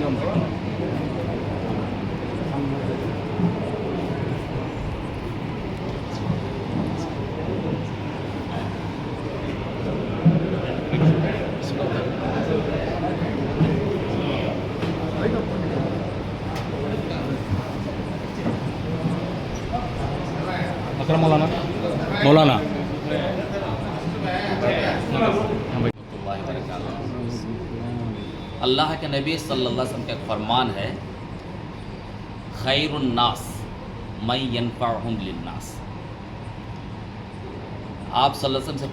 अकरम मौलाना मौलाना अल्लाह के नबी सल्लल्लाहु अलैहि वसल्लम का एक फरमान है, खैरुन्नास मैं यनफ़अहुम लिन्नास। आप सल्लल्लाहु अलैहि वसल्लम से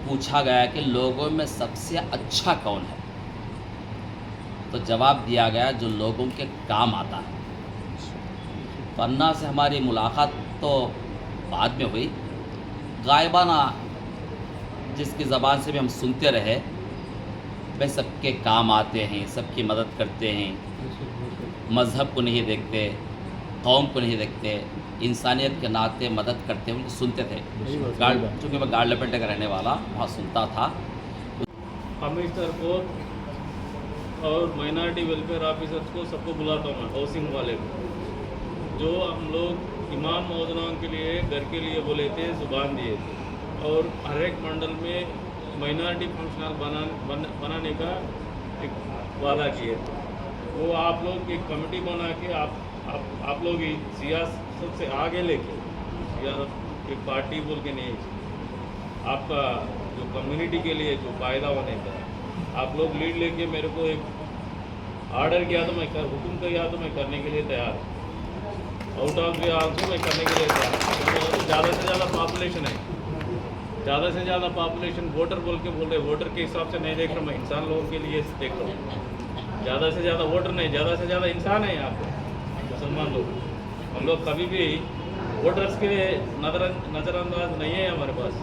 पूछा गया कि लोगों में सबसे अच्छा कौन है, तो जवाब दिया गया जो लोगों के काम आता है। वरना से हमारी मुलाकात तो बाद में हुई, गायबाना जिसकी ज़बान से भी हम सुनते रहे, वे सबके काम आते हैं, सबकी मदद करते हैं, मज़हब को नहीं देखते, कौम को नहीं देखते, इंसानियत के नाते मदद करते हैं, उनको सुनते थे। चूँकि मैं गाड़ लपेटे का रहने वाला वहाँ सुनता था। कमिश्नर को और माइनॉरिटी वेलफेयर ऑफिसर्स को सबको बुलाता हूँ मैं, हाउसिंग वाले को, जो हम लोग इमाम मौजूदान के लिए घर के लिए बोले थे, जुबान दिए थे, और हर एक मंडल में माइनॉरिटी फंक्शन बनाने का एक वादा किए थे। वो आप लोग एक कमेटी बना के आप लोग ही सियासत से आगे लेके, सियासत एक पार्टी बोल के नहीं, आपका जो कम्युनिटी के लिए जो फ़ायदा होने का आप लोग लीड लेके मेरे को एक ऑर्डर किया तो मैं हुक्म किया तो मैं करने के लिए तैयार हूँ। आउट ऑफ द आल्सो मैं करने के लिए तैयार हूँ। ज़्यादा से ज़्यादा पॉपुलेशन है, ज़्यादा से ज़्यादा पॉपुलेशन वोटर बोल के बोल रहे, वोटर के हिसाब से नहीं देख रहा मैं, इंसान लोगों के लिए देख रहा हूँ। ज़्यादा से ज़्यादा वोटर नहीं, ज़्यादा से ज़्यादा इंसान है यहाँ पे मुसलमान लोग। हम लोग कभी भी वोटर्स के नज़रअंदाज नहीं है हमारे पास,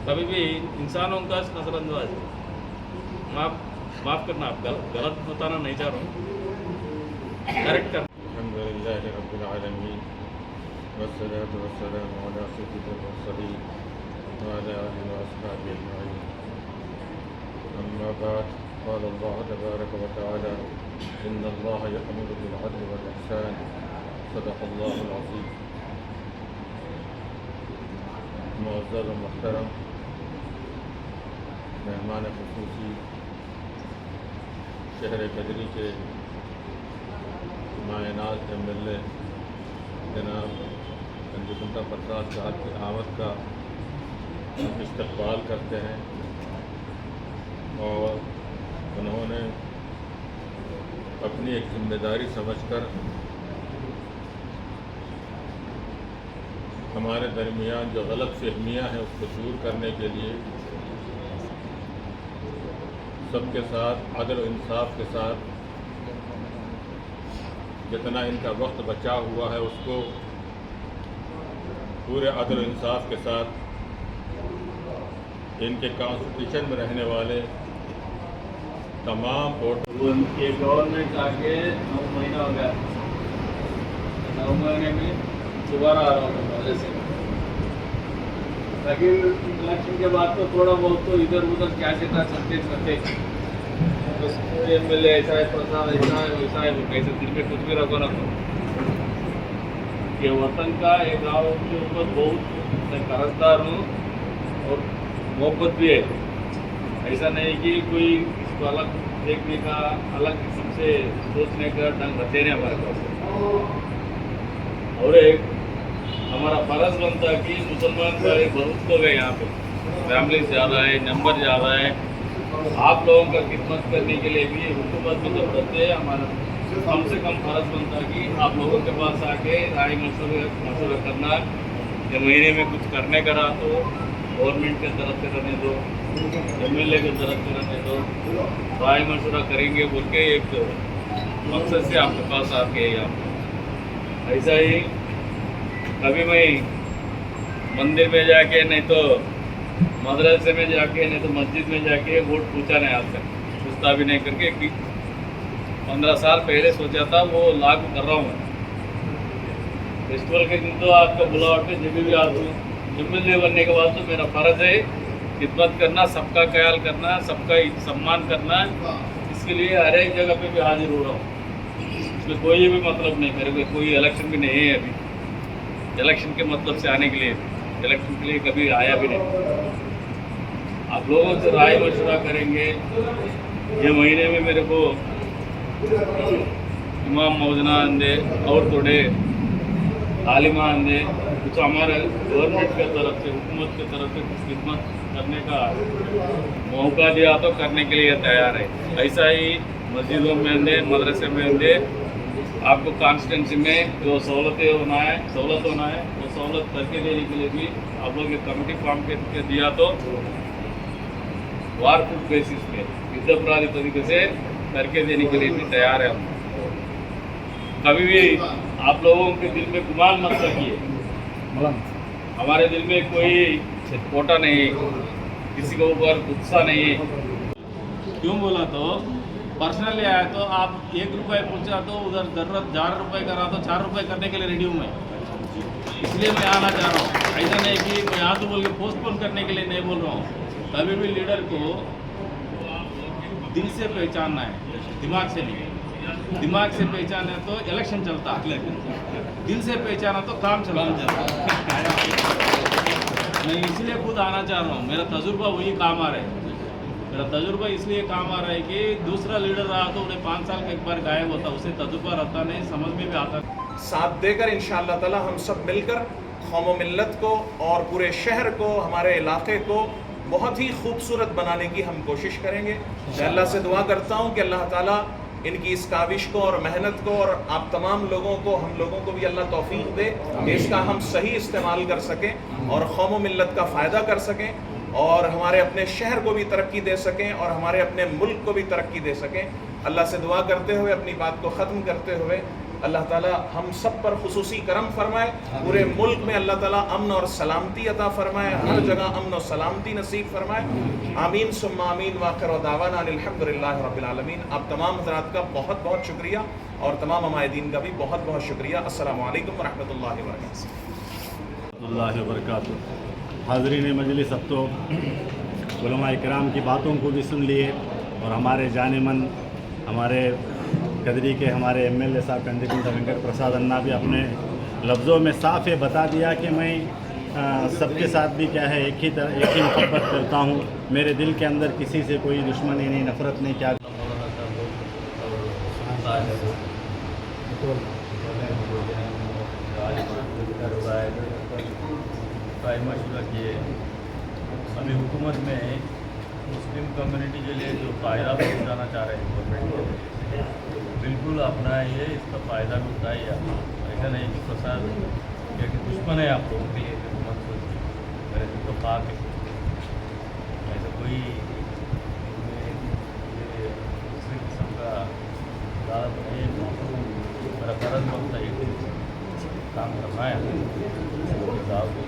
कभी भी इंसानों का नज़रअंदाज। माफ़ करना, आप गलत बताना नहीं चाह रहा हूँ, करेक्ट कर। अल्हम्दुलिल्लाह रब्बिल आलमीन वस्सलातु वस्सलामु अला सय्यिदिल मुरसलीन व अला आलिहि व अस्हाबिहि अजमईन। अम्मा बाद, क़ाल अल्लाहु तबारक व तआला इन्नल्लाह यअमुरु बिल अदलि वल इहसान सदक़ल्लाहुल अज़ीम। मुअज़्ज़ज़ व मुहतरम मेहमान ख़ुसूसी शहर बदरी के मायनाज़ MLA जनाब अंजुमन प्रसाद साहब की आमद का इस्तक़बाल करते हैं, और उन्होंने अपनी एक जिम्मेदारी समझकर हमारे दरमियान जो गलत फहमियाँ हैं उसको दूर करने के लिए सबके साथ अदल इंसाफ के साथ जितना इनका वक्त बचा हुआ है उसको पूरे अदल इंसाफ के साथ इनके कॉन्स्टिट्यूशन में रहने वाले तमाम वोटर। ये गवर्नमेंट आके 9 महीना हो गया, 9 महीने में दोबारा आ रहा हूँ पहले से। लेकिन इलेक्शन के बाद तो थोड़ा बहुत तो इधर उधर क्या चलता चलते बस MLA ऐसा है, प्रसाद ऐसा है, वैसा है, कैसे दिल में कुछ भी रखो ना। ये वतन का एक गाँव के ऊपर बहुत मैं कर्जदार हूँ और मोहब्बत भी है। ऐसा नहीं कि कोई इसको अलग देखने का, अलग किस्म से सोचने का ढंग रखते नहीं हमारे पास। और एक हमारा फ़र्ज बनता है कि मुसलमान का एक बहुत लोग है यहाँ पे, फैमिली ज़्यादा है, नंबर ज़्यादा है, आप लोगों का खिदमत करने के लिए भी हुकूमत में ज़रूरत है। हमारा कम से कम फ़र्ज बनता है कि आप लोगों के पास आके राय मशवरा करना, या महीने में कुछ करने का रहा तो गवर्नमेंट के तरफ से रहने दो, MLA के तरफ से रहने दो, राय मशवरा करेंगे बोल के एक मकसद से आपके पास आके यहाँ। ऐसा ही कभी मैं मंदिर में जाके, नहीं तो मदरसे में जाके, नहीं तो मस्जिद में जाके वोट पूछा नहीं आज तक, पूछता भी नहीं करके कि 15 साल पहले सोचा था वो लागू कर रहा हूँ मैं। फेस्टिवल के दिन तो आपका बुलावट पे जब भी आता हूँ, MLA बनने के बाद तो मेरा फ़र्ज़ है खिदमत करना, सबका ख्याल करना, सबका सम्मान करना। इस इसके लिए हर एक जगह पे भी हाजिर हो रहा हूँ। इसमें कोई भी मतलब नहीं, मेरे को कोई इलेक्शन भी नहीं है अभी, इलेक्शन के मतलब से आने के लिए, इलेक्शन के लिए कभी आया भी नहीं। आप लोगों से राय मशवरा करेंगे। ये महीने में मेरे को इमाम मौजना अंदे और थोड़े आलिमा अंदे कुछ हमारे गवर्नमेंट के तरफ से, हुकूमत के तरफ से कुछ खिदमत करने का मौका दिया तो करने के लिए तैयार है। ऐसा ही मस्जिदों में अंदे, मदरसे में अंदे आपको कॉन्स्टिट्यूंसी में जो सहूलत होना है वो सहूलत करके देने के लिए भी आप लोग ये कमेटी फॉर्म के दिया तो वार फुट बेसिस पे युद्धपराधी तरीके से करके देने के लिए भी तैयार है हम। कभी भी आप लोगों के दिल में गुमान मत रखिए, हमारे दिल में कोई कोटा नहीं, किसी के ऊपर गुस्सा नहीं है। क्यों बोला तो पर्सनली आया तो आप 1 रुपये पूछा तो उधर जरूरत 4 रुपये करा तो 4 रुपये करने के लिए रेडी हूँ मैं, इसलिए मैं आना चाह रहा हूँ। ऐसा नहीं कि मैं यहाँ तो बोल के पोस्टपोन करने के लिए नहीं बोल रहा हूँ। कभी भी लीडर को दिल से पहचानना है, दिमाग से नहीं। दिमाग से पहचाना तो इलेक्शन चलता है, दिल से पहचाना तो काम चलता है। मैं इसलिए खुद आना चाह रहा हूँ, मेरा तजुर्बा वही काम आ रहा है। मेरा तजुर्बा इसलिए काम आ रहा है कि दूसरा लीडर रहा तो उन्हें 5 साल का एक बार गायब होता, उसे तजुर्बा रहता नहीं, समझ में भी आता। साथ देकर इंशाअल्लाह ताला हम सब मिलकर कौम व मिल्लत को और पूरे शहर को, हमारे इलाके को बहुत ही खूबसूरत बनाने की हम कोशिश करेंगे। मैं अल्लाह से दुआ करता हूँ कि अल्लाह ताला इनकी इस काविश को और मेहनत को और आप तमाम लोगों को, हम लोगों को भी अल्लाह तौफीक दे कि इसका हम सही इस्तेमाल कर सकें और कौम व मिल्लत का फ़ायदा कर सकें और हमारे अपने शहर को भी तरक्की दे सकें और हमारे अपने मुल्क को भी तरक्की दे सकें। अल्लाह से दुआ करते हुए अपनी बात को ख़त्म करते हुए अल्लाह ताला हम सब पर खुसूसी करम फरमाए, पूरे मुल्क में अल्लाह ताला अमन और सलामती अता फरमाए, हर जगह अमन और सलामती नसीब फरमाए। आमीन सुम्मा आमीन। वाखिर दावाना अल्हम्दुलिल्लाहि रब्बिल आलमीन। आप तमाम हज़रात का बहुत बहुत शुक्रिया और तमाम हमायदीन का भी बहुत बहुत शुक्रिया। अस्सलामु अलैकुम वरहमतुल्लाहि वबरकातुहू। हाज़रीन मजलिस, अब तो उलमा इकराम की बातों को भी सुन लिए और हमारे जानेमन, हमारे कदरी के हमारे MLA साहब कंदिकुंट वेंकट प्रसाद अन्ना भी अपने लफ्ज़ों में साफ बता दिया कि मैं सबके साथ भी क्या है एक ही मोहब्बत करता हूँ, मेरे दिल के अंदर किसी से कोई दुश्मनी नहीं, नफ़रत नहीं। क्या मशवरा किए। अभी हुकूमत में मुस्लिम कम्युनिटी के लिए जो फ़ायदा पहुँचाना चाह रहे हैं गवर्नमेंट, बिल्कुल अपनाइए, इसका फ़ायदा भी उठाइए। ऐसा नहीं कि प्रसाद कि दुश्मन है आप लोगों के लिए, हुकूमत को मेरे दिल को पाक है, ऐसा कोई दूसरे किस्म का ज़्यादा तो नहीं है। मेरा फ़र्ज बनता है काम करना है, गाँव को